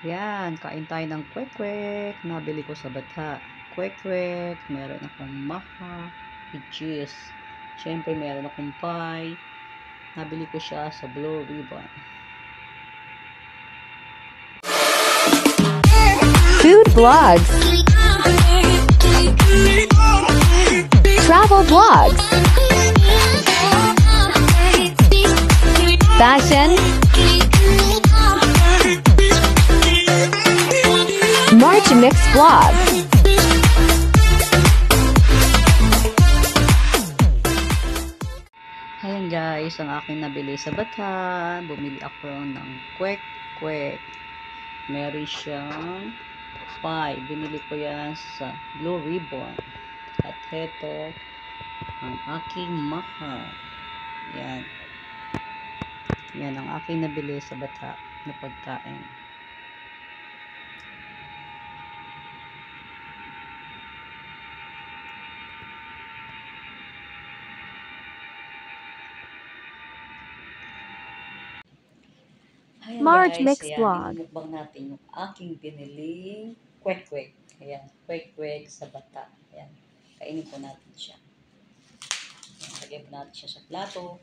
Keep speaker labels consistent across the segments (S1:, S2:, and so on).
S1: Yan, kain tayo ng kwek-kwek. Nabili ko sa Batha. Kwek-kwek. Meron akong maha with cheese. Siyempre, meron akong pie. Nabili ko siya sa Blue Ribbon.
S2: Food vlogs. Travel vlogs. Fashion. March Mix Vlog.
S1: Ayan guys, ang aking nabili sa Batha. Bumili ako ng kwek-kwek. Meron siyang pie. Binili ko yan sa Blue Ribbon. At heto, ang aking maha. Yan. Yan ang aking nabili sa Batha na pagkain. Ayan
S2: March
S1: guys,
S2: Mix
S1: ayan,
S2: Vlog.
S1: imukbang natin yung aking biniling kwek-kwek. Ayan, kwek-kwek sa Batha. Ayan, kainin po natin siya. Ayan, lagyan po natin siya sa plato.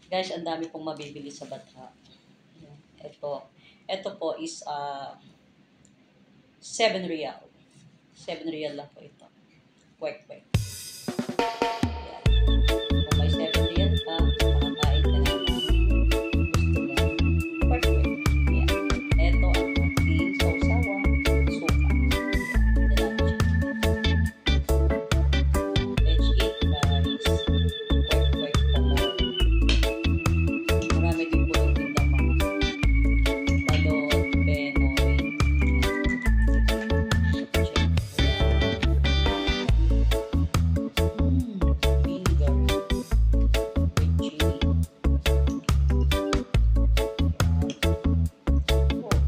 S1: Guys, ang dami pong mabibili sa Batha. Ayan, ito po is 7 real. 7 real lang po ito. Kwek-kwek. Kung may 7 real ka, makakain ka na ng gusto mo. Kwek-kwek. Ayan. Ito ang ating sausawan, suka. Ayan. Let's eat guys. Kwek-kwek po mo. Marami din po yung tindang mga balot, penoy.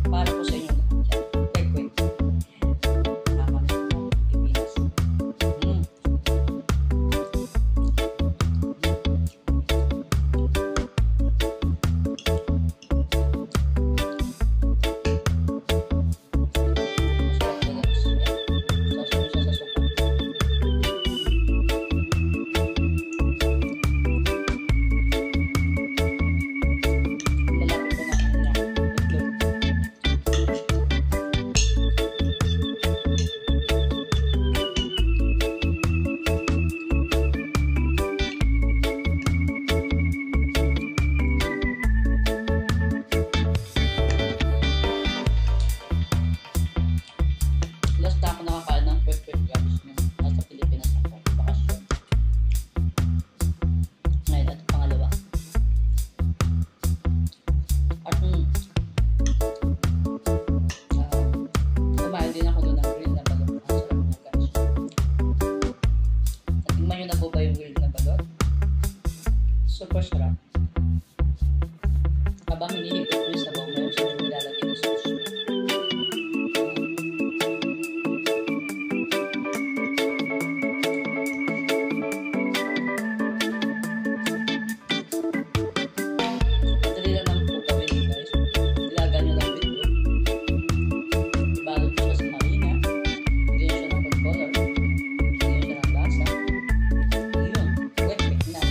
S1: Para po sa inyo. Kwek-kwek. Tama na po. Pilipinas. Last na ako nakakain ng kwek-kwek guys nung nasa Pilipinas ako. Bakasyon. Ngayon, ito pangalawa. At kumain din ako doon ng grilled na balot. Ang sarap na guys. Natingnan nyo na po ba yung grilled na balot? Super sarap. Habang hinihigit ko yung sabaw, meron siya yung nilalagay ng sauce. Madali lang naman po gawin guys. Ilagan nyo lang video. Ibalot nyo siya sa marina. Bigyan siya ng food color. Bigyan siya ng lasa. Yun. Kwek-kwek na.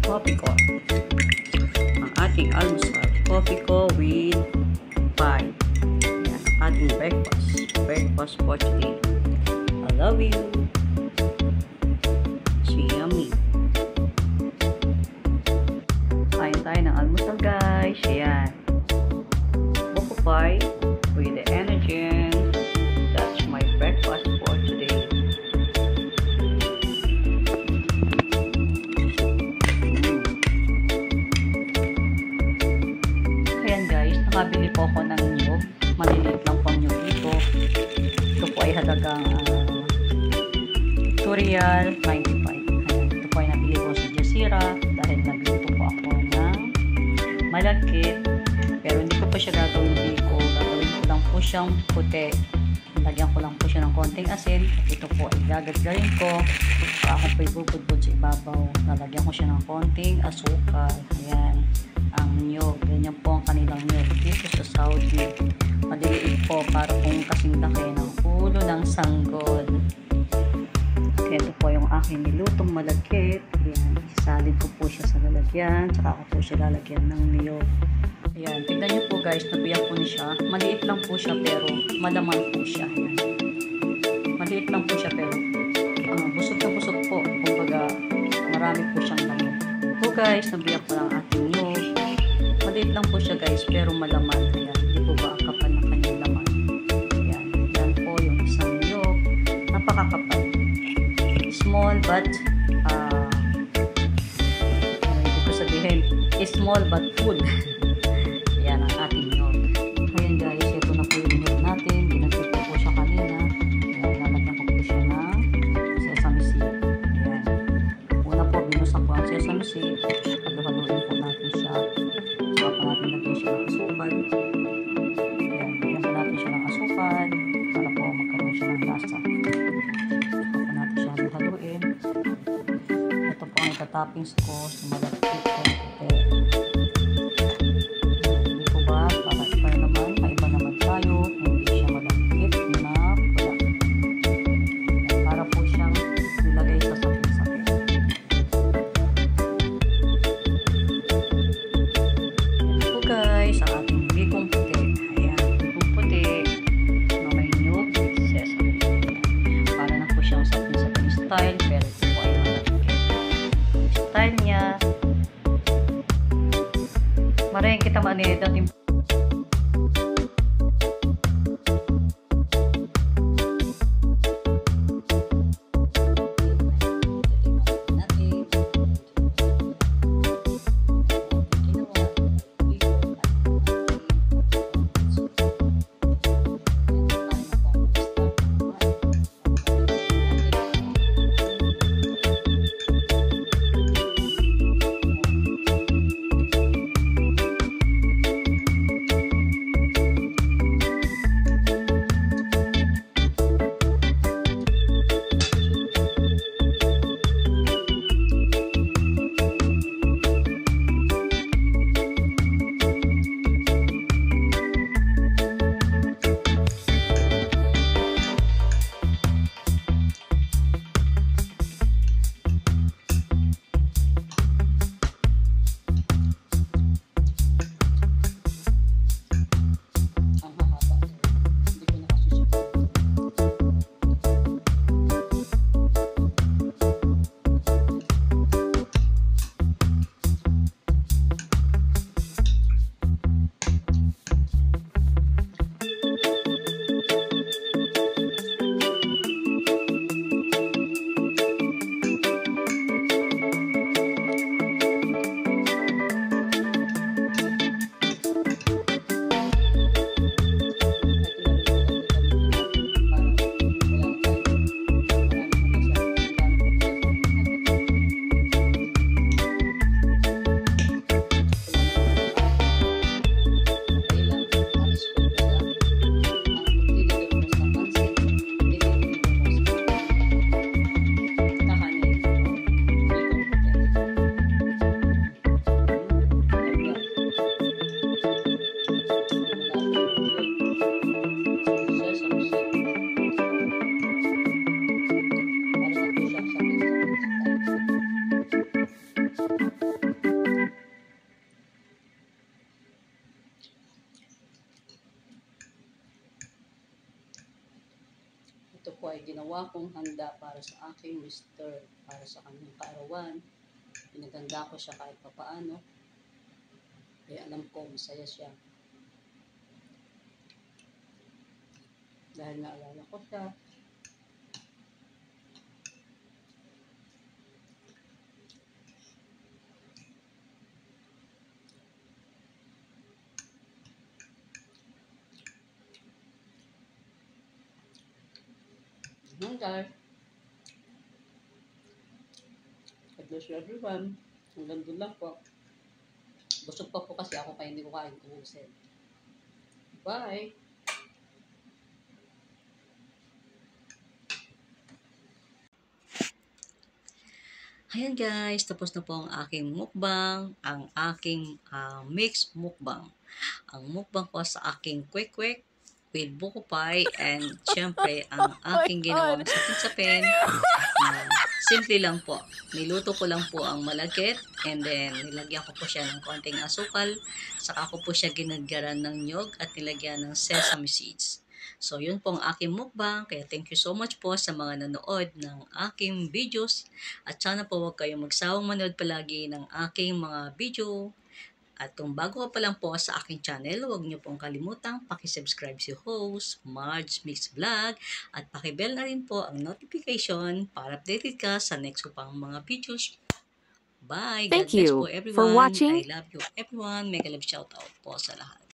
S1: coffee ko. Ang ating almusal, coffee ko with pie. Yan, ang ating breakfast for today. I love you. So yummy. Kain tayo ng almusal guys. Ayan. Buko pie with the energy. That's my breakfast for today. Ayan guys, nakabili po ako ng nyug. Maliliit lang po ang nyug dito. Ito po ay halagang Real 95. Ayan, ito po ay nabili ko sa Jazeera dahil nagluto po ako ng malagkit. Pero hindi ko pa siya gagawin biko. Gagawin ko lang po siyang puti. Lagyan ko lang po siya ng konting asin. Ito po ay gagagarin ko. Ako po ibubudbud sa ibabaw. Lalagyan ko siya ng konting asukal. Ayan. Ang nyog. Ganyan po ang kanilang nyog dito sa Saudi. Maliliit po para kung kasing laki ng ulo ng sanggol. Ito po yung aking nilutong malagkit. Ayan. Isalid ko po siya sa lalagyan. Tsaka ako po siya lalagyan ng niyog. Ayan. Tignan nyo po guys. Nabiyak po niya siya. Maliit lang po siya pero malaman po siya. Ayan. Maliit lang po siya pero busog na busog po. Kumbaga marami po siyang laman. Po guys. Nabiyak po ang ating niyog. Maliit lang po siya guys pero malaman. Ayan. Hindi po ba ang kapal ng kanyang laman. Ayan. Yan po yung isang niyog. Napakakapal. Small but hindi ko sabihin small but full. Yan ang ating nyog. Ayan guys, ito na po yung nyog natin. Ginagpit ko po siya kanina. Ayan, lalagyan ko po siya ng sesame seed. Ayan. Una po, binusak ko ang sesame seed. Paghahaluin po natin siya. Saka po natin lagyan siya ng asukal. Ayan, lagyan po natin siya ng asukal para po magkaroon siya ng lasa. Haluin. Ito po ang itatoppings ko sa malagkit ko. Hindi po ba? Para iba naman. Maiba naman tayo. Hindi siya malagkit na pula. Para po siyang nilagay sa sapin-sapin. Ito po guys, ang ating bigong puti. Ayan, bigong puti na may nyug with sesame. Para na po siyang sapin-sapin style, pero ito po ay malagkit. Style niya, maraming kita manid natin. Ito po ay ginawa kong handa para sa aking mister, para sa kanyang kaarawan. Pinaganda ko siya kahit papaano. Kaya alam ko, masaya siya. Dahil naalala ko siya. Guys, God bless you everyone. Hanggang doon lang po. Busog pa po kasi ako kaya hindi ko kain kuhusin. Bye! Ayan guys, tapos na po ang aking mukbang, ang aking mixed mukbang. Ang mukbang ko sa aking kwek-kwek with buko pie and syempre ang aking ginawang sapin-sapin na simple lang po. Niluto ko lang po ang malagkit and then nilagyan ko po siya ng konting asukal, saka ko po siya ginagaran ng nyog at nilagyan ng sesame seeds. So, yun po ang aking mukbang. Kaya thank you so much po sa mga nanood ng aking videos. At sana po huwag kayong magsawang manood palagi ng aking mga video. At kung bago ka pa lang po sa aking channel, huwag niyo pong kalimutang pakisubscribe si host, Marge Mix Vlog. At pakibell na rin po ang notification para updated ka sa next ko pang mga videos. Bye!
S2: Thank
S1: God bless
S2: you
S1: po everyone.
S2: for watching.
S1: I love you everyone. Mega love shoutout po sa lahat.